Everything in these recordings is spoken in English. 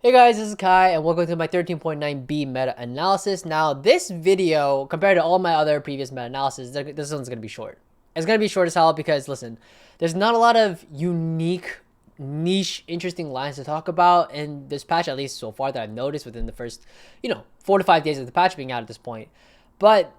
Hey guys, this is Kai and welcome to my 13.9b meta-analysis. Now this video, compared to all my other previous meta-analysis, this one's going to be short. It's going to be short as hell because, listen, there's not a lot of unique, niche, interesting lines to talk about in this patch, at least so far that I've noticed within the first, 4 to 5 days of the patch being out at this point. But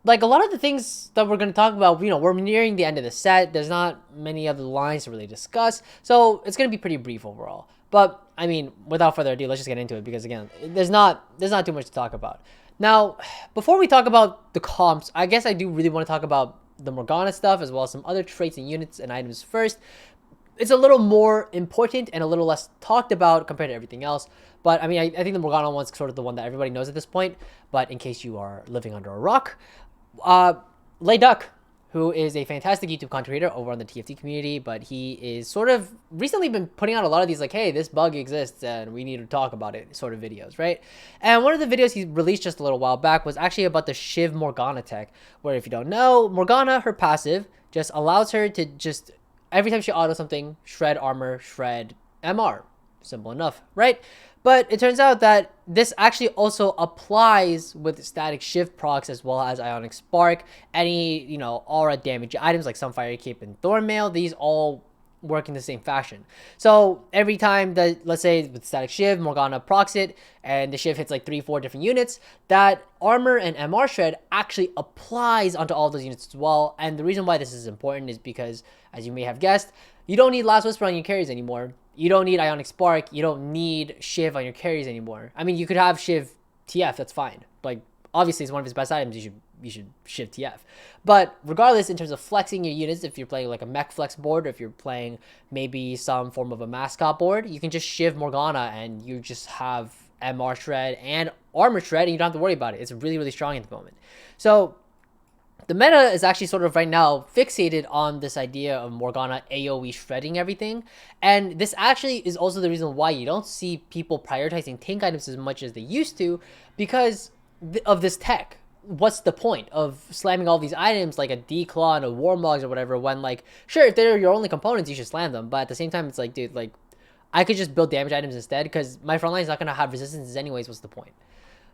like a lot of the things that we're going to talk about, we're nearing the end of the set. There's not many other lines to really discuss. So it's going to be pretty brief overall. But I mean, without further ado, let's just get into it because again, there's not too much to talk about. Now, before we talk about the comps, I guess I do really want to talk about the Morgana stuff as well as some other traits and units and items first. It's a little more important and a little less talked about compared to everything else. But I mean, I think the Morgana one's sort of the one that everybody knows at this point. But in case you are living under a rock, Leduck, who is a fantastic YouTube content creator over on the TFT community, but he is sort of recently been putting out a lot of these like, hey, this bug exists and we need to talk about it sort of videos, right? And one of the videos he released just a little while back was actually about the Shiv Morgana tech, where if you don't know, Morgana, her passive just allows her to just, every time she auto something, shred armor, shred MR. Simple enough, right? But it turns out that this actually also applies with static shiv procs as well as ionic spark, any, aura damage items like Sunfire Cape and Thornmail. These all work in the same fashion. So every time that, let's say with static shiv, Morgana procs it and the shiv hits like 3-4 different units, that armor and MR shred actually applies onto all those units as well. And the reason why this is important is because, as you may have guessed, you don't need Last Whisper on your carries anymore. You don't need Ionic Spark. You don't need Shiv on your carries anymore. I mean, you could have Shiv TF. That's fine. Like, obviously, it's one of his best items. You should Shiv TF. But regardless, in terms of flexing your units, if you're playing like a mech flex board, or if you're playing maybe some form of a mascot board, you can just Shiv Morgana and you just have MR shred and armor shred, and you don't have to worry about it. It's really, really strong at the moment. So the meta is actually sort of right now fixated on this idea of Morgana AoE shredding everything. And this actually is also the reason why you don't see people prioritizing tank items as much as they used to, because of this tech. What's the point of slamming all these items like a D-Claw and a Warmogs or whatever when, like, sure, if they're your only components, you should slam them. But at the same time, it's like, dude, like, I could just build damage items instead because my front line is not going to have resistances anyways. What's the point?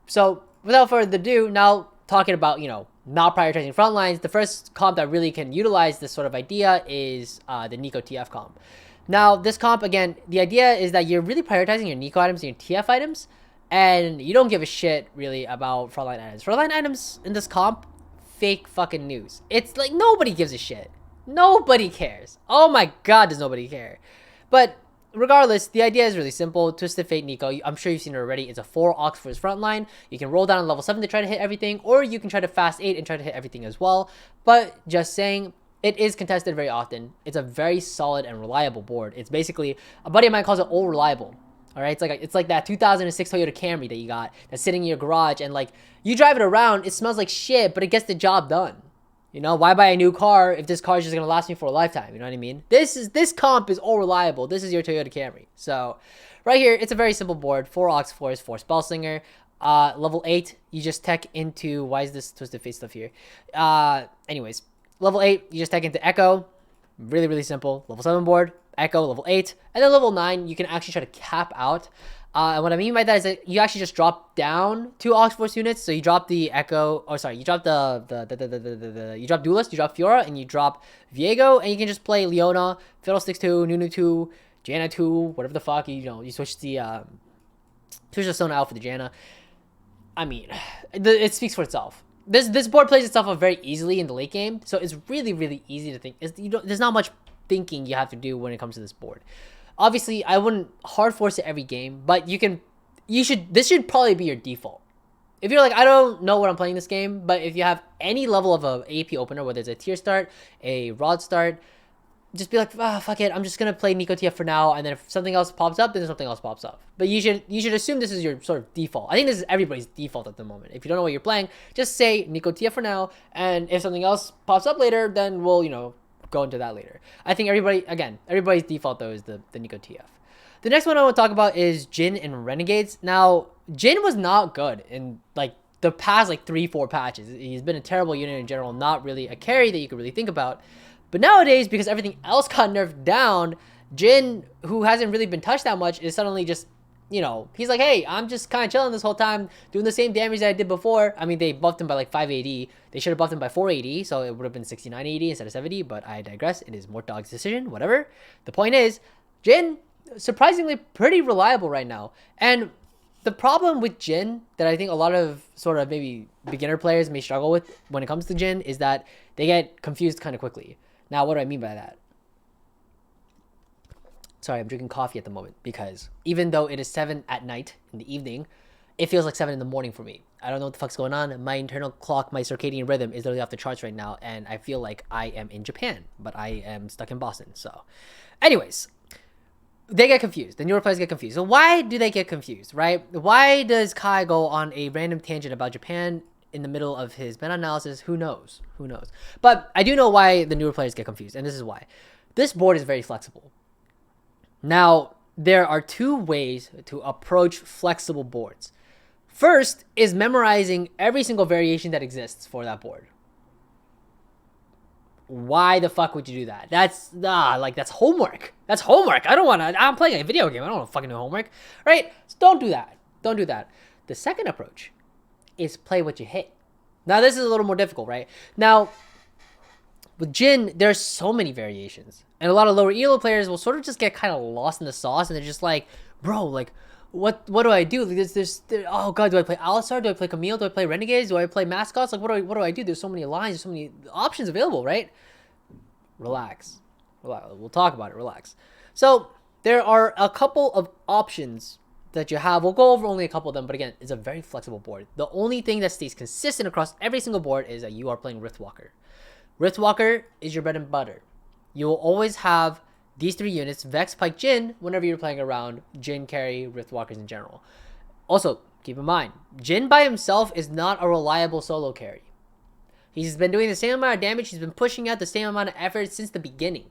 So without further ado, now talking about, not prioritizing front lines, the first comp that really can utilize this sort of idea is the Neeko TF comp. Now, this comp, again, the idea is that you're really prioritizing your Neeko items and your TF items, and you don't give a shit, really, about frontline items. Frontline items in this comp, fake fucking news. It's like, nobody gives a shit. Nobody cares. Oh my god, does nobody care. But regardless, the idea is really simple. Twisted Fate Neeko, I'm sure you've seen it already. It's a 4 Ox for his front line. You can roll down on level 7 to try to hit everything, or you can try to fast 8 and try to hit everything as well. But just saying, it is contested very often. It's a very solid and reliable board. It's basically, a buddy of mine calls it all reliable. All right, it's like that 2006 Toyota Camry that you got that's sitting in your garage, and like you drive it around, it smells like shit, but it gets the job done. Why buy a new car if this car is just going to last me for a lifetime? You know what I mean? This comp is all reliable. This is your Toyota Camry. So right here, it's a very simple board. 4 Ox Force, 4 Spellslinger. Level 8, you just tech into, why is this Twisted Fate stuff here? Anyways, level 8, you just tech into Echo. Really, really simple. Level 7 board, Echo, level 8. And then level 9, you can actually try to cap out. And what I mean by that is that you actually just drop down 2 Ox Force units. So you drop the Echo, or sorry, you drop you drop Duelist, you drop Fiora, and you drop Viego, and you can just play Leona, Fiddlesticks 2, Nunu 2, Janna 2, whatever the fuck, you switch the Sona out for the Janna. I mean, it speaks for itself. This board plays itself out very easily in the late game, so it's really, really easy to think. There's not much thinking you have to do when it comes to this board. Obviously, I wouldn't hard force it every game, but this should probably be your default. If you're like, I don't know what I'm playing this game, but if you have any level of a AP opener, whether it's a tier start, a rod start, just be like, fuck it, I'm just gonna play Neeko TF for now, and then if something else pops up, then something else pops up. But you should assume this is your sort of default. I think this is everybody's default at the moment. If you don't know what you're playing, just say Neeko TF for now, and if something else pops up later, then we'll, go into that later. I think everybody's default though is the Neeko TF. The next one I want to talk about is Jhin and Renegades. Now, Jhin was not good in like the past like 3-4 patches. He's been a terrible unit in general, not really a carry that you could really think about. But nowadays, because everything else got nerfed down, Jhin, who hasn't really been touched that much, is suddenly just you know, he's like, hey, I'm just kind of chilling this whole time, doing the same damage that I did before. I mean, they buffed him by like 580. They should have buffed him by 480, so it would have been 6980 instead of 70, but I digress. It is Mortdog's decision, whatever. The point is, Jhin, surprisingly pretty reliable right now. And the problem with Jhin that I think a lot of sort of maybe beginner players may struggle with when it comes to Jhin is that they get confused kind of quickly. Now, what do I mean by that? Sorry, I'm drinking coffee at the moment because even though it is 7 at night in the evening, it feels like 7 in the morning for me. I don't know what the fuck's going on. My internal clock, my circadian rhythm is literally off the charts right now, and I feel like I am in Japan, but I am stuck in Boston. So, anyways, they get confused. The newer players get confused. So why do they get confused, right? Why does Kai go on a random tangent about Japan in the middle of his meta-analysis? Who knows? Who knows? But I do know why the newer players get confused, and this is why. This board is very flexible. Now, there are two ways to approach flexible boards. First is memorizing every single variation that exists for that board. Why the fuck would you do that? That's that's homework. That's homework. I'm playing a video game. I don't want to fucking do homework, right? So don't do that. Don't do that. The second approach is play what you hit. Now, this is a little more difficult, right? Now, with Jhin, there's so many variations. And a lot of lower elo players will sort of just get kind of lost in the sauce, and they're just like, bro, like, what do I do? Oh god, do I play Alistar? Do I play Camille? Do I play Renegades? Do I play Mascots? Like, what do I do? There's so many lines, there's so many options available, right? Relax. We'll talk about it. Relax. So there are a couple of options that you have. We'll go over only a couple of them, but again, it's a very flexible board. The only thing that stays consistent across every single board is that you are playing Riftwalker. Riftwalker is your bread and butter. You will always have these three units, Vex, Pike, Jhin, whenever you're playing around Jhin carry Riftwalkers in general. Also, keep in mind, Jhin by himself is not a reliable solo carry. He's been doing the same amount of damage, he's been pushing out the same amount of effort since the beginning.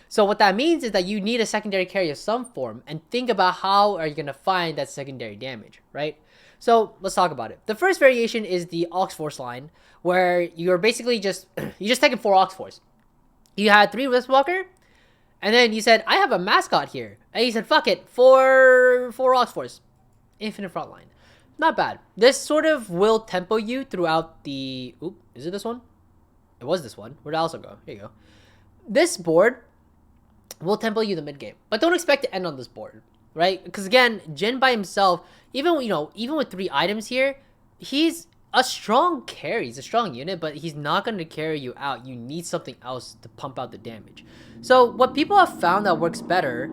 So what that means is that you need a secondary carry of some form, and think about how are you going to find that secondary damage, right? So let's talk about it. The first variation is the Ox Force line, where you're basically you're just taking 4 Ox Force. You had 3 Riftwalker, and then you said, I have a mascot here. And you said, fuck it, 4 Ox Force. Infinite frontline. Not bad. This sort of will tempo you throughout the... Oop, is it this one? It was this one. Where'd Alistar go? Here you go. This board will tempo you the mid game. But don't expect to end on this board, right? Because again, Jhin by himself, even with 3 items here, he's a strong carry. He's a strong unit, but he's not going to carry you out. You need something else to pump out the damage. So what people have found that works better...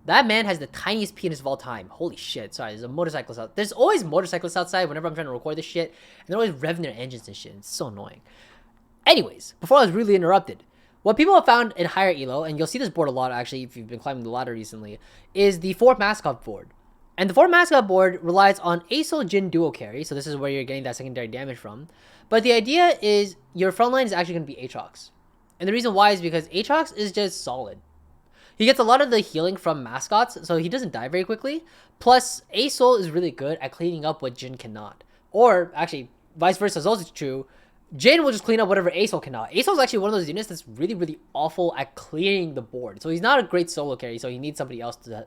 That man has the tiniest penis of all time. Holy shit. Sorry, there's a motorcyclist out. There's always motorcyclists outside whenever I'm trying to record this shit. And they're always revving their engines and shit. It's so annoying. Anyways, before I was rudely interrupted, what people have found in higher elo, and you'll see this board a lot actually if you've been climbing the ladder recently, is the 4 mascot board. And the 4 mascot board relies on asol Jhin duo carry, so this is where you're getting that secondary damage from. But the idea is your front line is actually going to be Aatrox. And the reason why is because Aatrox is just solid. He gets a lot of the healing from mascots, so he doesn't die very quickly. Plus, asol is really good at cleaning up what Jhin cannot. Or, actually, vice versa is also true. Jhin will just clean up whatever asol cannot. Asol is actually one of those units that's really, really awful at clearing the board. So he's not a great solo carry, so he needs somebody else to,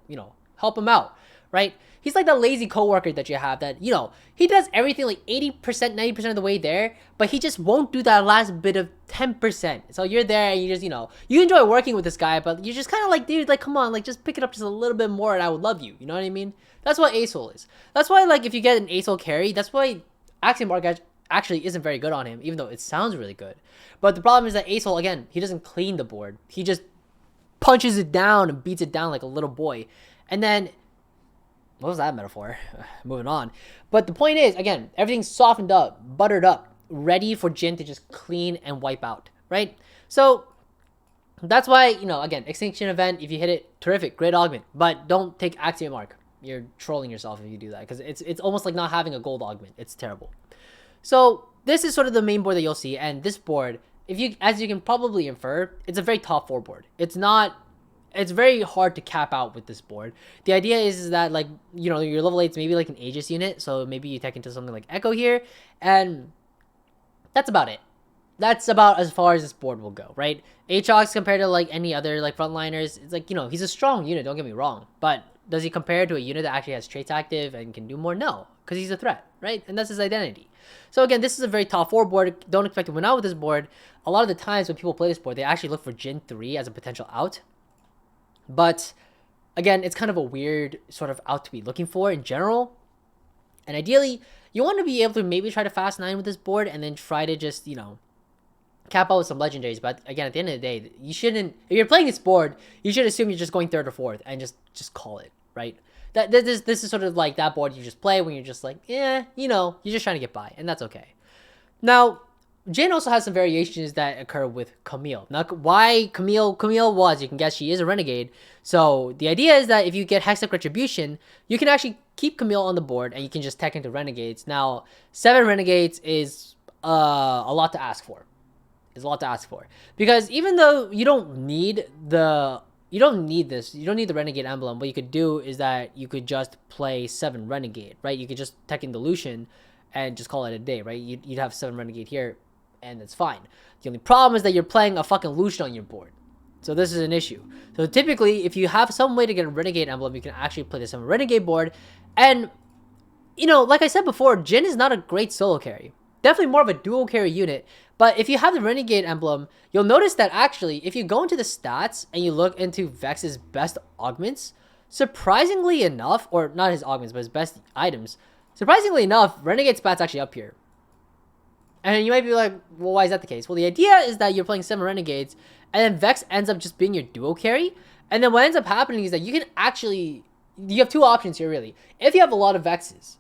help him out, right? He's like that lazy coworker that you have that, he does everything like 80%, 90% of the way there, but he just won't do that last bit of 10%. So you're there and you just, you enjoy working with this guy, but you're just kind of like, dude, like, come on, like, just pick it up just a little bit more and I would love you. You know what I mean? That's what asol is. That's why, like, if you get an asol carry, that's why Axiom Arc actually isn't very good on him, even though it sounds really good. But the problem is that asol, again, he doesn't clean the board. He just punches it down and beats it down like a little boy. And then, what was that metaphor? Moving on. But the point is, again, everything's softened up, buttered up, ready for Jhin to just clean and wipe out, right? So that's why, again, Extinction Event, if you hit it, terrific, great augment. But don't take Axiom Arc. You're trolling yourself if you do that, because it's almost like not having a gold augment. It's terrible. So this is sort of the main board that you'll see, and this board, as you can probably infer, it's a very top 4 board. It's very hard to cap out with this board. The idea is that, like, your level 8's maybe like an Aegis unit, so maybe you tech into something like Echo here, and That's about it. That's about as far as this board will go, right? Aatrox compared to like any other like frontliners, it's like, you know, he's a strong unit, don't get me wrong. But does he compare to a unit that actually has traits active and can do more? No, because he's a threat, right? And that's his identity. So again, this is a very top 4 board. Don't expect to win out with this board. A lot of the times when people play this board, they actually look for Jhin 3 as a potential out. But again, it's kind of a weird sort of out to be looking for in general. And ideally, you want to be able to maybe try to fast 9 with this board and then try to just, you know, cap out with some legendaries. But again, at the end of the day, you shouldn't, if you're playing this board, you should assume you're just going 3rd or 4th and just call it, right? This is sort of like that board you just play when you're just like, yeah, you know, you're just trying to get by, and that's okay. Now, Jhin also has some variations that occur with Camille. Now, why Camille? Camille was, you can guess, she is a renegade. So the idea is that if you get Hextech Retribution, you can actually keep Camille on the board and you can just tech into renegades. Now, 7 renegades is a lot to ask for. It's a lot to ask for, because even though you don't need the renegade emblem, what you could do is that you could just play 7 renegade, right? You could just tech in Lucian and just call it a day, right? You'd have 7 renegade here, and it's fine. The only problem is that you're playing a fucking Lucian on your board, so this is an issue. So typically, if you have some way to get a renegade emblem, you can actually play the 7 renegade board. And you know, like I said before, Jhin is not a great solo carry. Definitely more of a dual carry unit. But if you have the renegade emblem, you'll notice that actually, if you go into the stats and you look into Vex's best augments, surprisingly enough, or not his augments, but his best items, surprisingly enough, renegade spat's actually up here. And you might be like, well, why is that the case? Well, the idea is that you're playing 7 renegades, and then Vex ends up just being your duo carry. And then what ends up happening is that you can actually, you have 2 options here, really. If you have a lot of Vexes,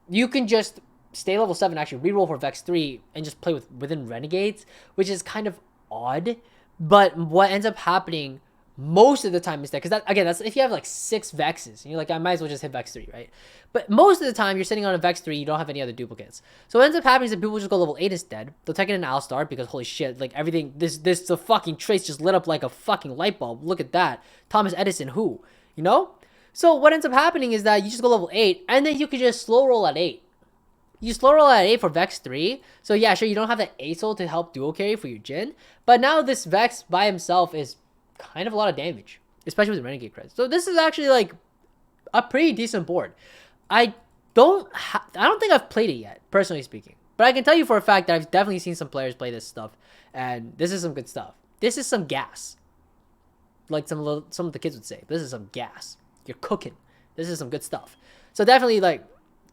you can just stay level 7, actually reroll for Vex 3 and just play within renegades, which is kind of odd. But what ends up happening most of the time is that, because that's if you have like 6 Vexes and you're like, I might as well just hit Vex 3, right? But most of the time you're sitting on a Vex 3, you don't have any other duplicates. So what ends up happening is that people just go level 8 instead. They'll take it in Alistar because holy shit, like everything, the fucking trace just lit up like a fucking light bulb. Look at that. Thomas Edison, who? You know? So what ends up happening is that you just go level 8 and then you can just slow roll at 8. You slow roll at 8 for Vex 3. So yeah, sure, you don't have that asol to help dual carry for your Jhin. But now this Vex by himself is kind of a lot of damage, especially with the renegade creds. So this is actually like a pretty decent board. I don't think I've played it yet, personally speaking. But I can tell you for a fact that I've definitely seen some players play this stuff, and this is some good stuff. This is some gas. Like some of the kids would say, this is some gas. You're cooking. This is some good stuff. So definitely like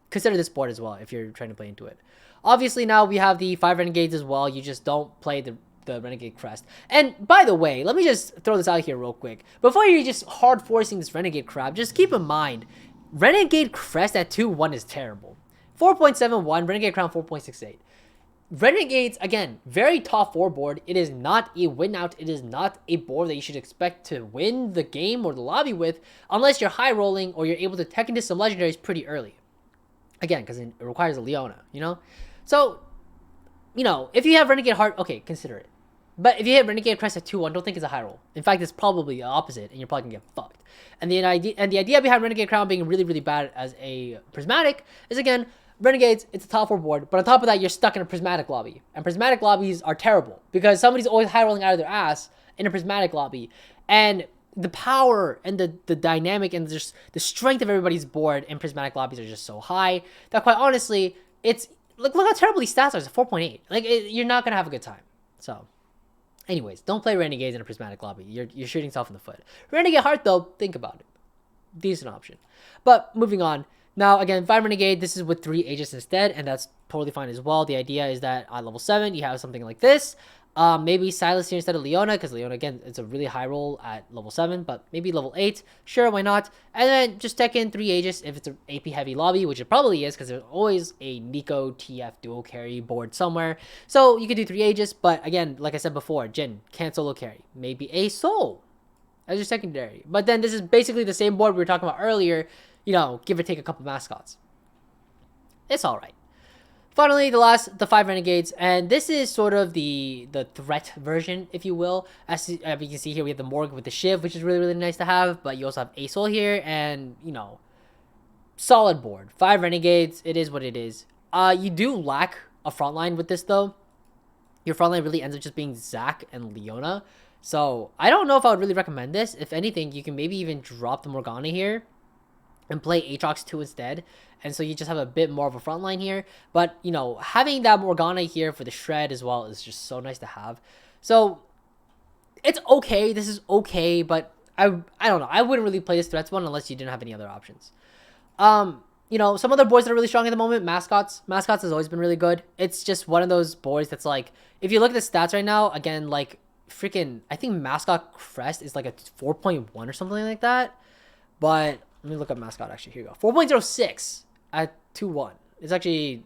consider this board as well if you're trying to play into it. Obviously now we have the 5 renegades as well. You just don't play the renegade crest. And by the way, let me just throw this out here real quick. Before you're just hard forcing this renegade crap, just keep in mind, renegade crest at 2-1 is terrible. 4.71, renegade crown 4.68. Renegades, again, very top 4 board. It is not a win out. It is not a board that you should expect to win the game or the lobby with unless you're high rolling or you're able to tech into some legendaries pretty early. Again, because it requires a Leona, you know? So, you know, if you have renegade heart, okay, consider it. But if you hit renegade crest at 2-1, don't think it's a high roll. In fact, it's probably the opposite, and you're probably gonna get fucked. And the idea behind renegade crown being really, really bad as a prismatic is, again, renegades, it's a top 4 board, but on top of that, you're stuck in a prismatic lobby. And prismatic lobbies are terrible because somebody's always high rolling out of their ass in a prismatic lobby. And the power and the dynamic and just the strength of everybody's board in prismatic lobbies are just so high that quite honestly, it's look how terrible these stats are. It's a 4.8. Like you're not gonna have a good time. So, anyways, don't play renegades in a prismatic lobby. You're shooting yourself in the foot. Renegade heart though, think about it. Decent option. But moving on. Now again, 5 renegade. This is with 3 Aegis instead, and that's totally fine as well. The idea is that at level 7 you have something like this. Maybe Silas here instead of Leona, because Leona, again, it's a really high roll at level 7, but maybe level 8. Sure, why not? And then just tech in 3 Aegis if it's an AP heavy lobby, which it probably is, because there's always a Neeko TF dual carry board somewhere. So you could do 3 Aegis, but again, like I said before, Jhin can't solo carry. Maybe asol as your secondary. But then this is basically the same board we were talking about earlier, you know, give or take a couple mascots. It's alright. Finally, the 5 renegades, and this is sort of the threat version, if you will. As you can see here, we have the Morg with the shiv, which is really, really nice to have, but you also have asol here, and, you know, solid board. 5 renegades, it is what it is. You do lack a frontline with this, though. your front line really ends up just being Zac and Leona. So I don't know if I would really recommend this. If anything, you can maybe even drop the Morgana here and play Aatrox 2 instead. And so you just have a bit more of a front line here. But, you know, having that Morgana here for the shred as well is just so nice to have. So it's okay. This is okay, but I don't know. I wouldn't really play this threats one unless you didn't have any other options. You know, some other boards that are really strong at the moment, mascots. Mascots has always been really good. It's just one of those boards that's like, if you look at the stats right now, again, like freaking, I think mascot crest is like a 4.1 or something like that. But let me look up mascot actually. Here you go. 4.06 at 2-1. It's actually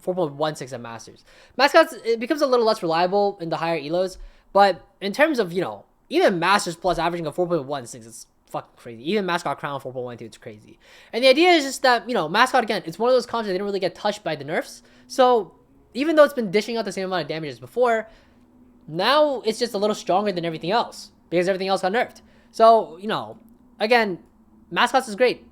4.16 at masters. Mascots, it becomes a little less reliable in the higher elos. But in terms of, you know, even masters plus averaging a 4.16, it's fucking crazy. Even mascot crown 4.12, it's crazy. And the idea is just that, you know, mascot, again, it's one of those comps that didn't really get touched by the nerfs. So even though it's been dishing out the same amount of damage as before, now it's just a little stronger than everything else because everything else got nerfed. So, you know, again, mascots is great.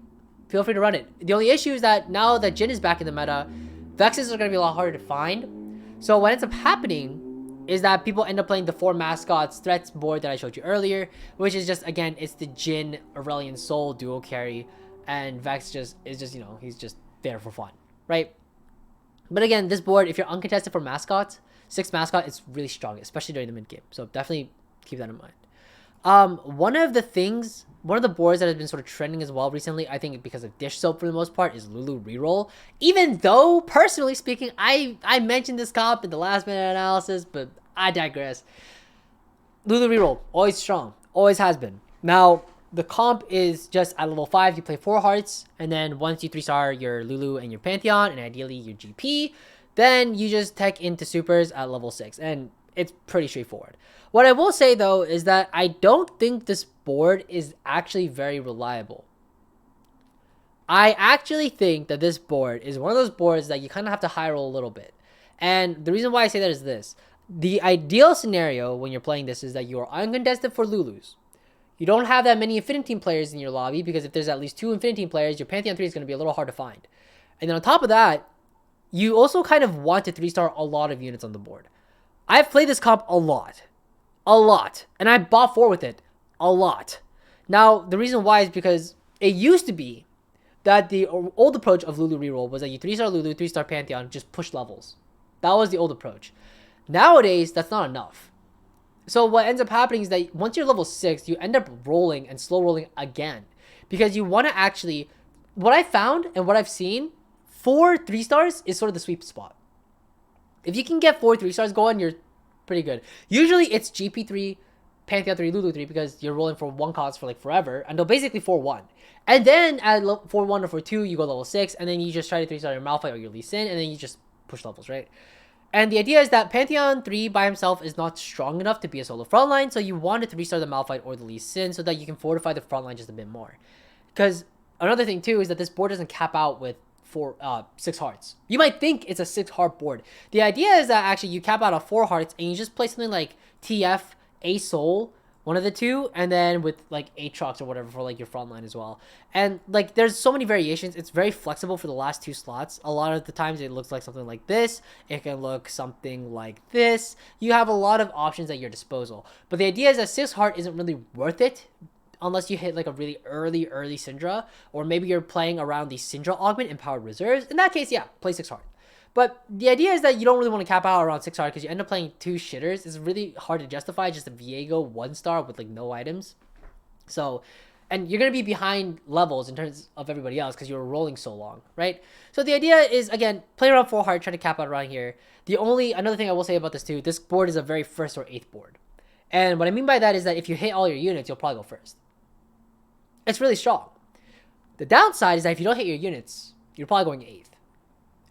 Feel free to run it. The only issue is that now that Jhin is back in the meta, Vexes are going to be a lot harder to find. So what ends up happening is that people end up playing the 4 mascots threats board that I showed you earlier, which is just, again, it's the Jhin, Aurelion Sol duo carry, and Vex is just, you know, he's just there for fun, right? But again, this board, if you're uncontested for mascots, 6 mascot is really strong, especially during the mid game. So definitely keep that in mind. One of the boards that has been sort of trending as well recently, I think because of dish soap for the most part, is Lulu reroll. Even though, personally speaking, I mentioned this comp in the last minute analysis, but I digress. Lulu reroll, always strong, always has been. Now, the comp is just at level 5, you play 4 hearts, and then once you 3-star your Lulu and your Pantheon, and ideally your GP, then you just tech into supers at level 6, and it's pretty straightforward. What I will say, though, is that I don't think this board is actually very reliable. I actually think that this board is one of those boards that you kind of have to high roll a little bit. And the reason why I say that is this. The ideal scenario when you're playing this is that you are uncontested for Lulus. You don't have that many Infinity Team players in your lobby, because if there's at least 2 Infinity Team players, your Pantheon 3 is going to be a little hard to find. And then on top of that, you also kind of want to 3-star a lot of units on the board. I've played this comp a lot. And I bought 4 with it. A lot. Now, the reason why is because it used to be that the old approach of Lulu reroll was that you 3-star Lulu, 3-star Pantheon, just push levels. That was the old approach. Nowadays, that's not enough. So what ends up happening is that once you're level 6, you end up rolling and slow rolling again. Because you want to actually... What I found and what I've seen, 4 3-stars is sort of the sweet spot. If you can get 4 3-stars going, you're pretty good. Usually it's GP3, Pantheon 3, Lulu 3, because you're rolling for 1 cost for like forever, and they'll basically 4-1. And then at 4-1 or 4-2, you go level 6, and then you just try to 3-star your Malphite or your Lee Sin, and then you just push levels, right? And the idea is that Pantheon 3 by himself is not strong enough to be a solo frontline, so you want to 3-star the Malphite or the Lee Sin so that you can fortify the frontline just a bit more. Because another thing too is that this board doesn't cap out with 6 hearts. You might think it's a 6 heart board. The idea is that actually you cap out at 4 hearts and you just play something like TF, asol, one of the two, and then with like Aatrox or whatever for like your front line as well. And like there's so many variations. It's very flexible for the last 2 slots. A lot of the times it looks like something like this. It can look something like this. You have a lot of options at your disposal. But the idea is that 6 heart isn't really worth it unless you hit like a really early Syndra, or maybe you're playing around the Syndra augment and powered reserves. In that case, yeah, play 6 heart. But the idea is that you don't really want to cap out around 6 heart because you end up playing 2 shitters. It's really hard to justify just a Viego 1-star with like no items. So, and you're going to be behind levels in terms of everybody else because you're rolling so long, right? So the idea is, again, play around 4 heart, try to cap out around here. Another thing I will say about this too, this board is a very 1st or 8th board. And what I mean by that is that if you hit all your units, you'll probably go 1st. It's really strong. The downside is that if you don't hit your units, you're probably going 8th.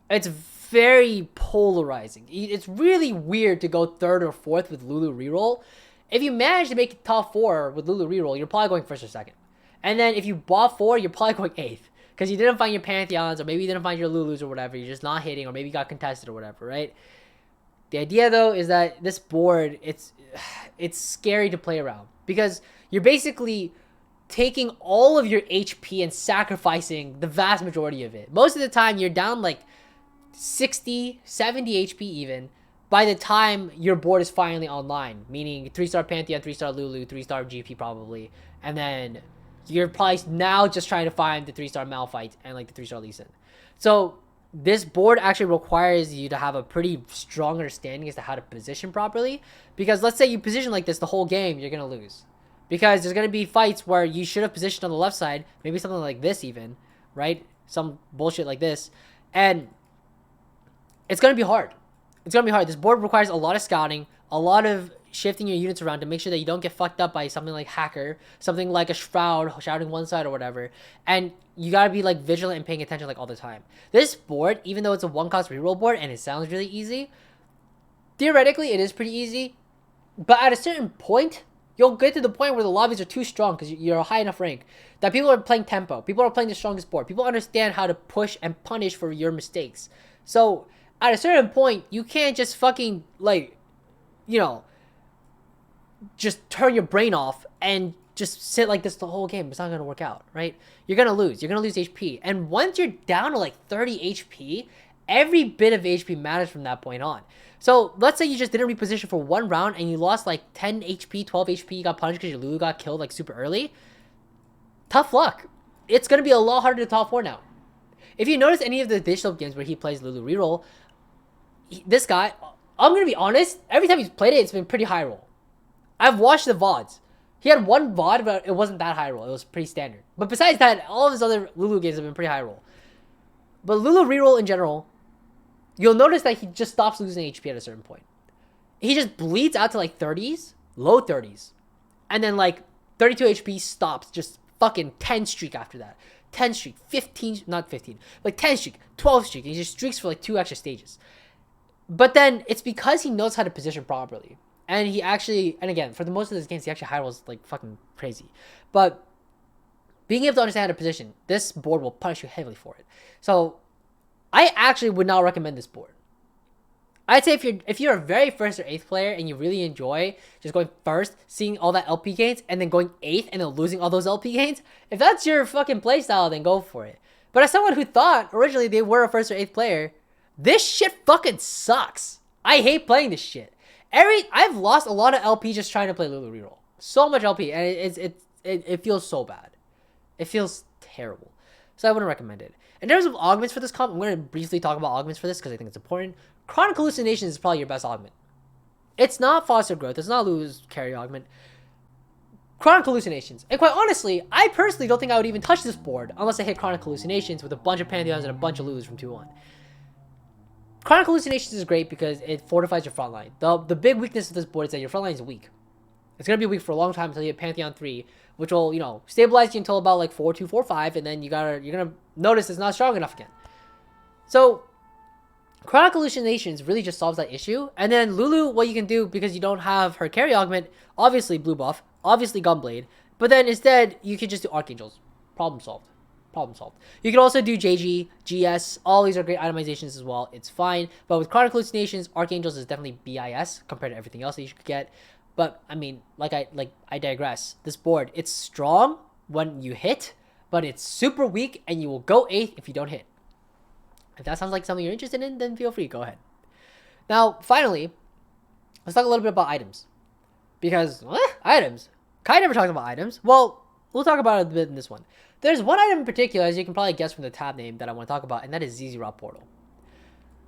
It's very polarizing. It's really weird to go 3rd or 4th with Lulu reroll. If you manage to make it top 4 with Lulu reroll, you're probably going 1st or 2nd. And then if you bought 4, you're probably going 8th. Because you didn't find your Pantheons, or maybe you didn't find your Lulus or whatever. You're just not hitting, or maybe you got contested or whatever, right? The idea, though, is that this board, it's scary to play around. Because you're basically taking all of your HP and sacrificing the vast majority of it. Most of the time, you're down like 60, 70 HP even, by the time your board is finally online, meaning 3-star Pantheon, 3-star Lulu, 3-star GP probably, and then you're probably now just trying to find the 3-star Malphite and like the 3-star Lee Sin. So this board actually requires you to have a pretty strong understanding as to how to position properly, because let's say you position like this the whole game, you're gonna lose, because there's gonna be fights where you should have positioned on the left side, maybe something like this even, right? Some bullshit like this, and it's gonna be hard. It's gonna be hard. This board requires a lot of scouting, a lot of shifting your units around to make sure that you don't get fucked up by something like Hacker, something like a Shroud shouting one side or whatever. And you gotta be like vigilant and paying attention like all the time. This board, even though it's a 1-cost reroll board and it sounds really easy, theoretically it is pretty easy. But at a certain point, you'll get to the point where the lobbies are too strong because you're a high enough rank that people are playing tempo. People are playing the strongest board. People understand how to push and punish for your mistakes. So at a certain point, you can't just fucking, like, you know, just turn your brain off and just sit like this the whole game. It's not going to work out, right? You're going to lose. You're going to lose HP. And once you're down to like 30 HP, every bit of HP matters from that point on. So let's say you just didn't reposition for one round and you lost like 10 HP, 12 HP, you got punished because your Lulu got killed like super early. Tough luck. It's going to be a lot harder to top 4 now. If you notice any of the digital games where he plays Lulu reroll, this guy, I'm going to be honest, every time he's played it, it's been pretty high roll. I've watched the VODs. He had one VOD, but it wasn't that high roll. It was pretty standard. But besides that, all of his other Lulu games have been pretty high roll. But Lulu reroll in general, you'll notice that he just stops losing HP at a certain point. He just bleeds out to like 30s, low 30s. And then like 32 HP stops, just fucking 10 streak after that. 10 streak, 15, not 15, like 10 streak, 12 streak. And he just streaks for like 2 extra stages. But then it's because he knows how to position properly. And he actually, and again, for the most of his games, he actually high rolls like fucking crazy. But being able to understand how to position, this board will punish you heavily for it. So I actually would not recommend this board. I'd say if you're a very first or 8th player and you really enjoy just going first, seeing all that LP gains, and then going 8th and then losing all those LP gains, if that's your fucking playstyle, then go for it. But as someone who thought originally they were a first or 8th player, this shit fucking sucks. I hate playing this shit. I've lost a lot of LP just trying to play Lulu reroll. So much LP, and it feels so bad. It feels terrible. So I wouldn't recommend it. In terms of augments for this comp, I'm going to briefly talk about augments for this because I think it's important. Chronic Hallucinations is probably your best augment. It's not Foster Growth. It's not Lulu's carry augment. Chronic Hallucinations. And quite honestly, I personally don't think I would even touch this board unless I hit Chronic Hallucinations with a bunch of Pantheons and a bunch of Lulus from 2-1. Chronic Hallucinations is great because it fortifies your front line. The big weakness of this board is that your front line is weak. It's going to be weak for a long time until you hit Pantheon 3, which will, you know, stabilize you until about like 4-2, 4-5, and then you're going to notice it's not strong enough again. So Chronic Hallucinations really just solves that issue. And then Lulu, what you can do, because you don't have her carry augment, obviously blue buff, obviously Gunblade, but then instead you can just do Archangels. Problem solved. Problem solved. You can also do JG, GS. All these are great itemizations as well. It's fine. But with Chronic Hallucinations, Archangels is definitely BIS compared to everything else that you could get. But I mean, I digress. This board, it's strong when you hit, but it's super weak and you will go 8th if you don't hit. If that sounds like something you're interested in, then feel free, go ahead. Now, finally, let's talk a little bit about items. Because, items? Kai never talks about items. Well, we'll talk about it a bit in this one. There's one item in particular, as you can probably guess from the tab name, that I want to talk about, and that is zz'rot Portal.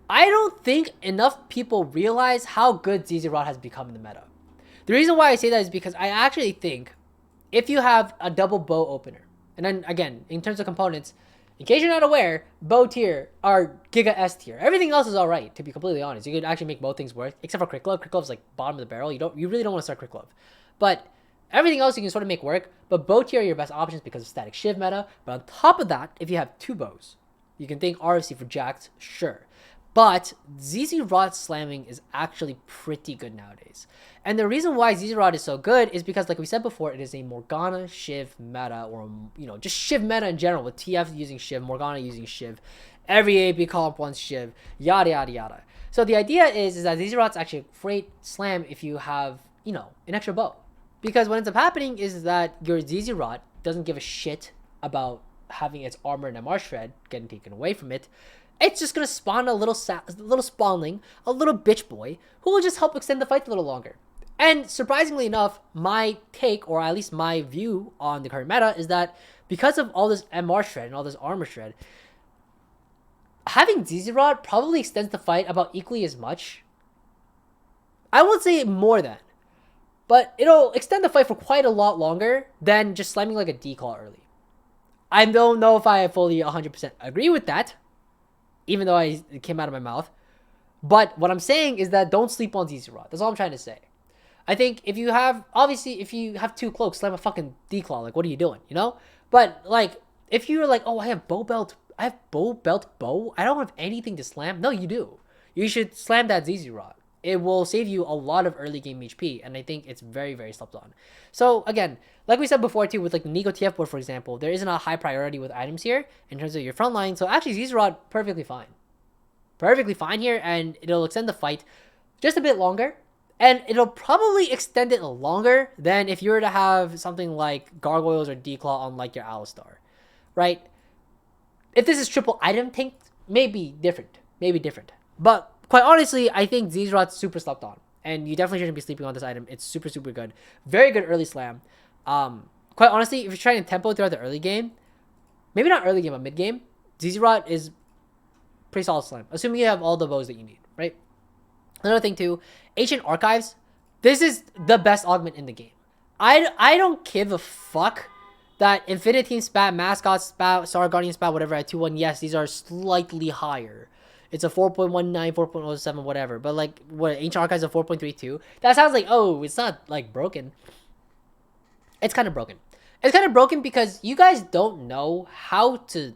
I don't think enough people realize how good zz'rot has become in the meta. The reason why I say that is because I actually think if you have a double bow opener, and then again, in terms of components, in case you're not aware, bow tier are Giga S tier. Everything else is alright, to be completely honest. You could actually make both things work, except for Crit Glove. Crit Glove's like bottom of the barrel. You really don't want to start Crit Glove. But everything else you can sort of make work, but bow tier are your best options because of static shiv meta. But on top of that, if you have 2 bows, you can think RFC for Jax, sure. But zz'rot slamming is actually pretty good nowadays. And the reason why zz'rot is so good is because, like we said before, it is a Morgana shiv meta, or, you know, just shiv meta in general, with TF using shiv, Morgana using shiv, every AP comp wants shiv, yada yada yada. So the idea is that zz'rot's actually a great slam if you have, you know, an extra bow. Because what ends up happening is that your zz'rot doesn't give a shit about having its armor and MR shred getting taken away from it. it's just gonna spawn a little spawnling, a little bitch boy who will just help extend the fight a little longer. And surprisingly enough, my take, or at least my view on the current meta, is that because of all this MR shred and all this armor shred, having zz'rot probably extends the fight about equally as much. I won't say more than, but it'll extend the fight for quite a lot longer than just slamming like a declaw early. I don't know if I fully 100% agree with that, even though it came out of my mouth. But what I'm saying is that don't sleep on zz'rot. That's all I'm trying to say. I think if you have, obviously, if you have 2 cloaks, slam a fucking declaw. Like, what are you doing, you know? But, like, if you're like, oh, I have bow belt bow. I don't have anything to slam. No, you do. You should slam that zz'rot. It will save you a lot of early game HP, and I think it's very, very slept on. So, again, like we said before, too, with, like, the Neeko TF board, for example, there isn't a high priority with items here in terms of your front line. So, actually, zz'rot, perfectly fine. Perfectly fine here, and it'll extend the fight just a bit longer. And it'll probably extend it longer than if you were to have something like Gargoyles or Declaw on like your Alistar, right? If this is triple item tanked, maybe different. But quite honestly, I think zz'rot's super slept on. And you definitely shouldn't be sleeping on this item. It's super, super good. Very good early slam. Quite honestly, if you're trying to tempo throughout the early game, maybe not early game, but mid game, zz'rot is pretty solid slam. Assuming you have all the bows that you need, right? Another thing too, Ancient Archives. This is the best augment in the game. I don't give a fuck that Infinity spat, mascots spat, Star Guardian spat, whatever at 2-1. Yes, these are slightly higher. It's a 4.19, 4.07, whatever. But like, what, Ancient Archives of 4.32? That sounds like, oh, it's not like broken. It's kind of broken. It's kind of broken because you guys don't know how to,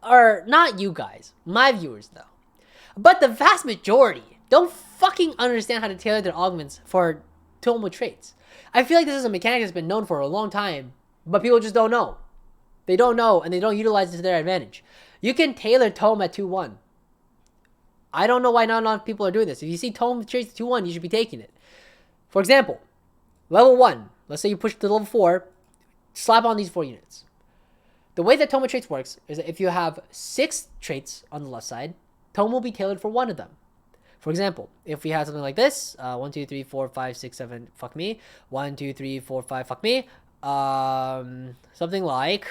or not you guys, my viewers though, but the vast majority don't fucking understand how to tailor their augments for Tomo traits. I feel like this is a mechanic that's been known for a long time, but people just don't know. They don't know, and they don't utilize it to their advantage. You can tailor Tome at 2-1. I don't know why not enough people are doing this. If you see Tome traits at 2-1, you should be taking it. For example, level 1. Let's say you push to level 4, slap on these 4 units. The way that Tome traits works is that if you have 6 traits on the left side, Tome will be tailored for 1 of them. For example, if we had something like this, 1, 2, 3, 4, 5, 6, 7, fuck me. 1, 2, 3, 4, 5, fuck me. Something like,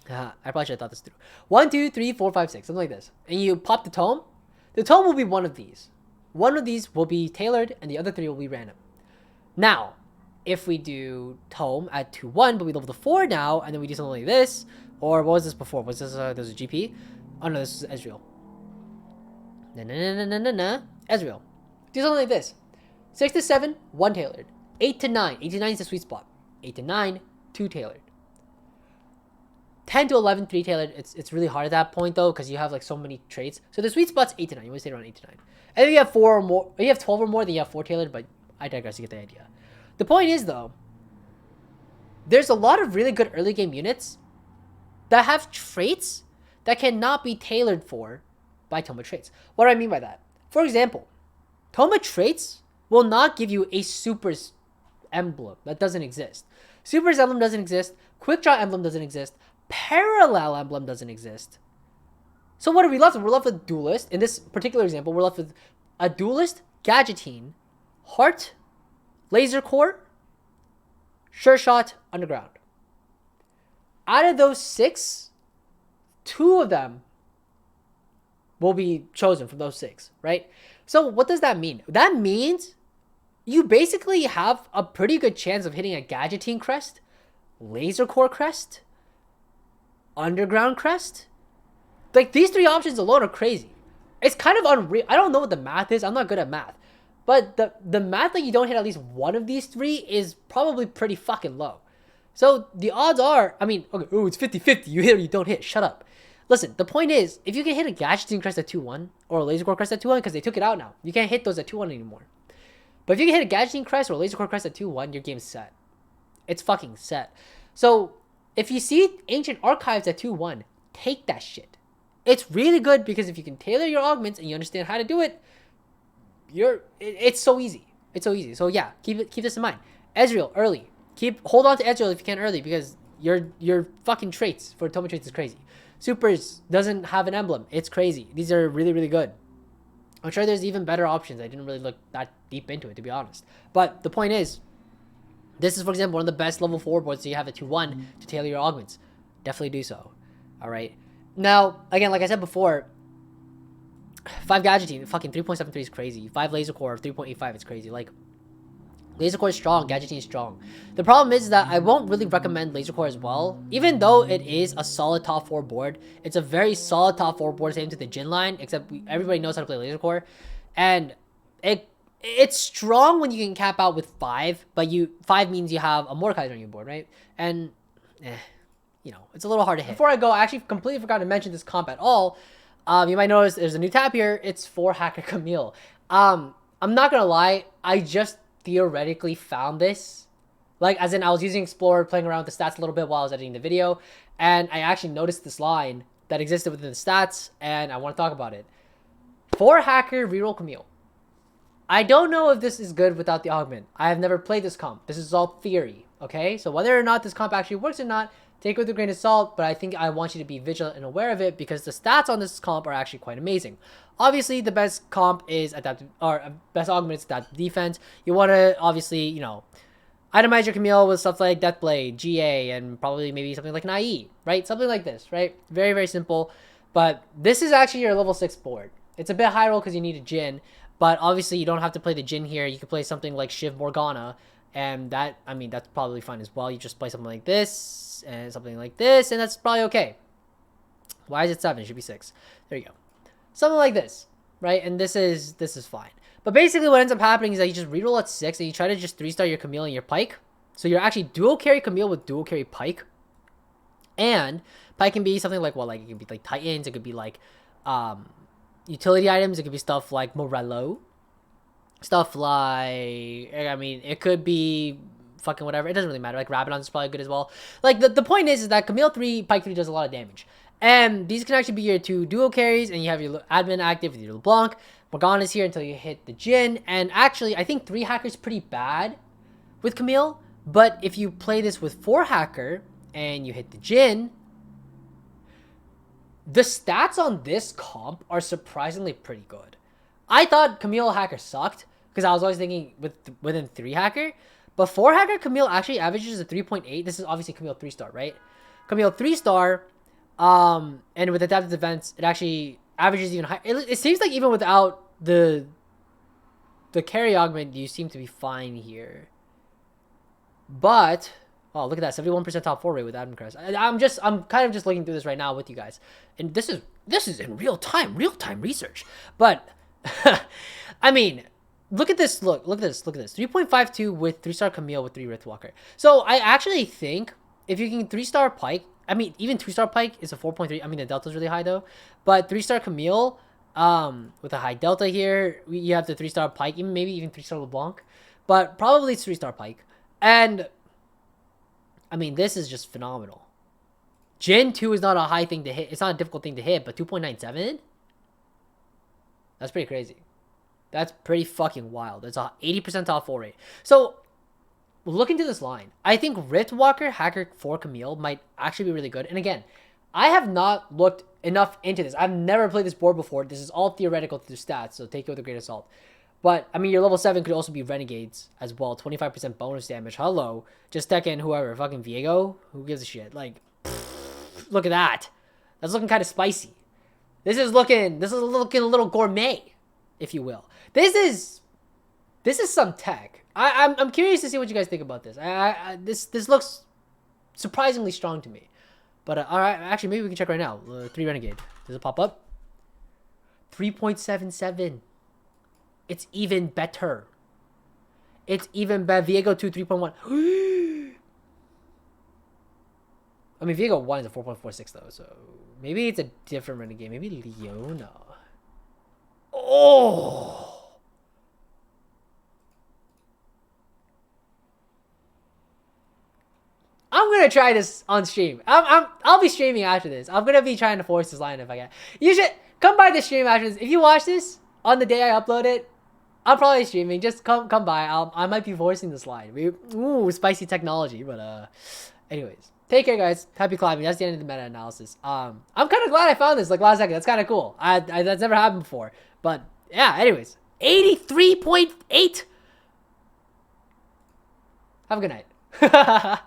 I probably should have thought this through. 1, 2, 3, 4, 5, 6, something like this. And you pop the tome will be one of these. One of these will be tailored, and the other 3 will be random. Now, if we do tome at 2-1, but we level to 4 now, and then we do something like this, or what was this before? Was this there's a GP? Oh no, this is Ezreal. Ezreal. Do something like this. 6 to 7, 1 tailored. 8 to 9. 8 to 9 is the sweet spot. 8 to 9, 2 tailored. 10 to 11, 3 tailored. It's really hard at that point though, because you have like so many traits. So the sweet spot's 8 to 9. You want to stay around 8 to 9. And if you have 4 or more, if you have 12 or more, then you have 4 tailored, but I digress, you get the idea. The point is though, there's a lot of really good early game units that have traits that cannot be tailored for by Toma traits. What do I mean by that? For example, Toma traits will not give you a Super's emblem. That doesn't exist. Super's emblem doesn't exist. Quick Draw emblem doesn't exist. Parallel emblem doesn't exist. So what are we left with? We're left with Duelist. In this particular example, we're left with a Duelist, Gadgettine, Heart, Laser Core, Sure Shot, Underground. Out of those 6, 2 of them will be chosen from those 6, right? So what does that mean? That means you basically have a pretty good chance of hitting a Gadgettine crest, Laser Core crest, Underground crest. Like, these 3 options alone are crazy. It's kind of unreal. I don't know what the math is. I'm not good at math. But the math that you don't hit at least one of these 3 is probably pretty fucking low. So the odds are, I mean, okay, oh, it's 50-50. You hit or you don't hit. Shut up. Listen, the point is, if you can hit a Gadgettine crest at 2-1, or a Laser Core crest at 2-1, because they took it out now. You can't hit those at 2-1 anymore. But if you can hit a Gadgettine crest or a Laser Core crest at 2-1, your game's set. It's fucking set. So, if you see Ancient Archives at 2-1, take that shit. It's really good because if you can tailor your augments and you understand how to do it, it's so easy. It's so easy. So yeah, keep this in mind. Ezreal, early. Hold on to Ezreal if you can early, because your fucking traits for Toma traits is crazy. Supers doesn't have an emblem. It's crazy. These are really, really good. I'm sure there's even better options. I didn't really look that deep into it, to be honest. But the point is, this is, for example, one of the best level 4 boards, so you have a 2-1 to tailor your augments. Definitely do so. All right. Now, again, like I said before, 5 gadgeting, fucking 3.73 is crazy. 5 laser core, 3.85, it's crazy. Like, laser core is strong, gadgeting is strong. The problem is that I won't really recommend laser core as well. Even though it is a solid top 4 board, it's a very solid top 4 board same to the Jhin line, except everybody knows how to play laser core. And it's strong when you can cap out with 5, but 5 means you have a Mordekaiser on your board, right? And, you know, it's a little hard to hit. Before I go, I actually completely forgot to mention this comp at all. You might notice there's a new tab here. It's for Hacker Camille. I'm not gonna lie, I just theoretically found this, like, as in I was using Explorer, playing around with the stats a little bit while I was editing the video, and I actually noticed this line that existed within the stats, and I want to talk about it. For Hacker reroll Camille. I don't know if this is good without the augment. I have never played this comp. This is all theory, okay? So whether or not this comp actually works or not, take it with a grain of salt, but I think I want you to be vigilant and aware of it because the stats on this comp are actually quite amazing. Obviously, the best comp is adaptive, or best augment is adaptive defense. You want to, obviously, you know, itemize your Camille with stuff like Deathblade, GA, and probably maybe something like Naive, right? Something like this, right? Very, very simple. But this is actually your level 6 board. It's a bit high roll because you need a Jhin, but obviously you don't have to play the Jhin here. You can play something like Shiv Morgana, and that, I mean, that's probably fine as well. You just play something like this, and something like this, and that's probably okay. Why is it 7? It should be 6. There you go. Something like this, right? And this is fine. But basically what ends up happening is that you just reroll at 6, and you try to just 3-star your Camille and your Pike. So you're actually dual carry Camille with dual carry Pike. And Pike can be something like, well, like, it could be like Titans, it could be like utility items, it could be stuff like Morello. Stuff like, I mean, it could be fucking whatever. It doesn't really matter. Like, Rabadon is probably good as well. Like, the point is that Camille 3, Pike 3 does a lot of damage. And these can actually be your 2 duo carries, and you have your admin active with your LeBlanc. Morgana is here until you hit the Jhin. And actually, I think 3 hacker is pretty bad with Camille. But if you play this with 4 hacker and you hit the Jhin, the stats on this comp are surprisingly pretty good. I thought Camille hacker sucked because I was always thinking within 3 hacker. But 4 hacker Camille actually averages a 3.8. This is obviously Camille 3-star, right? Camille 3-star. And with adaptive defense, it actually averages even higher. It seems like even without the carry augment, you seem to be fine here. But, oh, look at that, 71% top 4 rate with admin crest. I'm kind of just looking through this right now with you guys, and this is in real time research. But, I mean, look at this. Look at this. 3.52 with 3-star Camille with 3 Riftwalker. So I actually think if you can 3-star Pike. I mean, even 3-star Pike is a 4.3. I mean, the delta's really high, though. But 3-star Camille, with a high delta here, you have the 3-star Pike, maybe even 3-star LeBlanc. But probably it's 3-star Pike. And, I mean, this is just phenomenal. Jhin 2 is not a high thing to hit. It's not a difficult thing to hit, but 2.97? That's pretty crazy. That's pretty fucking wild. It's a 80% top 4 rate. So, look into this line. I think Riftwalker Hacker for Camille might actually be really good. And again, I have not looked enough into this. I've never played this board before. This is all theoretical through stats, so take it with a grain of salt. But, I mean, your level 7 could also be Renegades as well. 25% bonus damage. Hello. Just Tekken, whoever. Fucking Viego? Who gives a shit? Like, look at that. That's looking kind of spicy. This is looking a little gourmet, if you will. This is some tech. I'm curious to see what you guys think about this. This looks surprisingly strong to me. But all right, actually, maybe we can check right now. 3 Renegade. Does it pop up? 3.77. It's even better. It's even better. Viego 2, 3.1. I mean, Viego 1 is a 4.46 though, so maybe it's a different Renegade. Maybe Leona. Oh. I'm gonna try this on stream. I'll be streaming after this. I'm gonna be trying to force this line if I can. You should come by the stream after this. If you watch this on the day I upload it, I'm probably streaming. Just come by. I might be forcing this line. Ooh, spicy technology. But anyways. take care, guys. Happy climbing. That's the end of the meta analysis. I'm kind of glad I found this like last second. That's kind of cool. That's never happened before. But yeah, anyways, 83.8. Have a good night.